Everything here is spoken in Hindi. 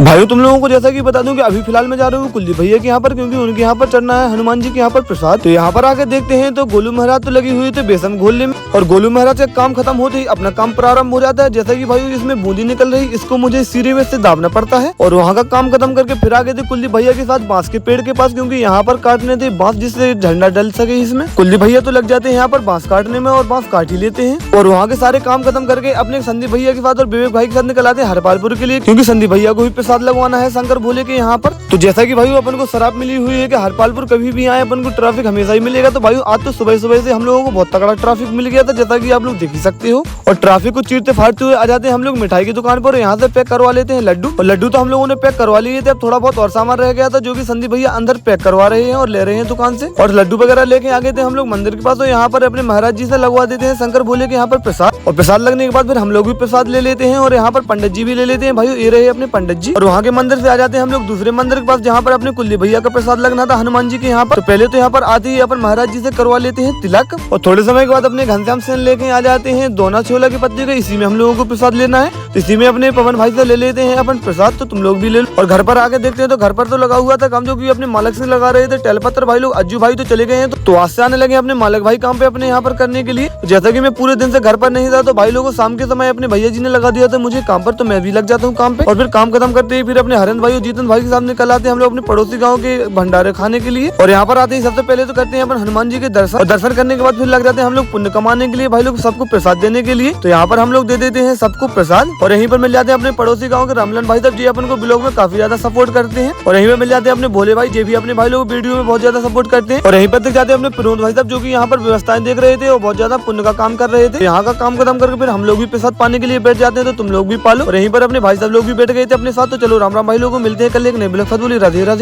भाइयों तुम लोगों को जैसा कि बता दूं कि अभी फिलहाल मैं जा रहा हूँ कुलदीप भैया के यहाँ पर, क्योंकि उनके यहाँ पर चढ़ना है हनुमान जी के यहाँ पर प्रसाद। तो यहाँ पर आकर देखते हैं तो गोलू महाराज तो लगी हुई थे बेसन घोलने में, और गोलू महाराज का काम खत्म होते ही अपना काम प्रारंभ हो जाता है। जैसा कि भाई इसमें बूंदी निकल रही, इसको मुझे सिरे में से दाबना पड़ता है, और वहाँ का काम खत्म करके फिर आ गए थे कुलदीप भैया के साथ बांस के पेड़ के पास, क्योंकि यहाँ पर काटने थे बांस जिससे झंडा डल सके। इसमें कुलदीप भैया तो लग जाते हैं यहाँ पर बांस काटने में और बांस काट ही लेते हैं, और वहाँ के सारे काम खत्म करके अपने संदीप भैया के साथ और विवेक भाई के साथ निकल आते हैं हरपालपुर के लिए, क्योंकि संदीप भैया को भी प्रसाद लगवाना है शंकर भोले के यहाँ पर। तो जैसा कि भाई अपन को शराब मिली हुई है कि हरपालपुर कभी भी आए अपन को ट्रैफिक हमेशा ही मिलेगा। तो भाई आज तो सुबह सुबह से हम लोगों को बहुत तगड़ा ट्रैफिक मिल गया था, जैसा कि आप लोग देख ही सकते हो। और ट्रैफिक को चीरते फाड़ते हुए आ जाते हैं हम लोग मिठाई की दुकान पर, यहाँ से पैक करवा लेते हैं लड्डू। और लड्डू तो हम लोगों ने पैक करवा लिए थे, अब थोड़ा बहुत और सामान रह गया था जो कि संदीप भैया अंदर पैक करवा रहे हैं और ले रहे हैं दुकान से। और लड्डू वगैरह लेके आ गए थे हम लोग मंदिर के पास, और यहाँ पर अपने महाराज जी से लगवा देते हैं शंकर भोले के यहाँ पर प्रसाद। और प्रसाद लगने के बाद फिर हम लोग भी प्रसाद ले लेते हैं, और यहाँ पर पंडित जी भी ले लेते हैं। भाई ये रहे अपने पंडित जी। और वहाँ के मंदिर से आ जाते हैं हम लोग दूसरे मंदिर के पास, जहाँ पर अपने कुलदीप भैया का प्रसाद लगना था हनुमान जी के यहाँ पर। तो पहले तो यहाँ पर आते ही अपन महाराज जी से करवा लेते हैं तिलक, और थोड़े समय के बाद अपने घनश्याम सेन लेके आ जाते हैं दोना छोला के पत्ते का, इसी में हम लोगों को प्रसाद लेना है। तो इसी में अपने पवन भाई से ले लेते हैं अपन प्रसाद, तो तुम लोग भी ले लो। और घर पर आके देखते हैं तो घर पर तो लगा हुआ था काम, जो कि अपने मालक से लगा रहे थे टेलपत्र भाई लोग। अज्जू भाई तो चले गए हैं, तो आज से आने लगे अपने मालक भाई काम पे अपने यहाँ पर करने के लिए। जैसा कि मैं पूरे दिन से घर पर नहीं था, तो भाई लोगों को शाम के समय अपने भैया जी ने लगा दिया था मुझे काम पर, तो मैं भी लग जाता हूँ काम पे। और फिर काम खत्म करते ही फिर अपने हरन भाई और जीतन भाई के सामने निकल आते हैं हम लोग अपने पड़ोसी गाँव के भंडारे खाने के लिए। और यहाँ पर आते ही सबसे पहले तो करते हैं अपन हनुमान जी के दर्शन, और दर्शन करने के बाद फिर लग जाते हैं हम लोग पुण्य कमाने के लिए भाई लोग सबको प्रसाद देने के लिए। तो यहाँ पर हम लोग दे देते हैं सबको प्रसाद, और यहीं पर मिल जाते हैं अपने पड़ोसी गाँव के रामलन भाई साहब जी, अपन को ब्लॉग में काफी ज्यादा सपोर्ट करते हैं। और यहीं पर मिल जाते हैं अपने भोले भाई जी भी अपने भाई लोग वीडियो में बहुत ज्यादा सपोर्ट करते हैं। और यहीं पर देख जाते हैं अपने प्रमोद भाई साहब, जो कि यहाँ पर व्यवस्थाएं देख रहे थे और बहुत ज्यादा पुण्य का काम कर रहे थे। यहाँ का काम खत्म करके फिर हम लोग भी प्रसाद पाने के लिए बैठ जाते हैं, तो तुम लोग भी पालो। और यहीं पर अपने भाई साहब लोग भी बैठ गए थे अपने साथ। तो चलो राम राम भाई लोगों को मिलते हैं कल एक नए ब्लॉग साथ। बोलिए राधे राधे।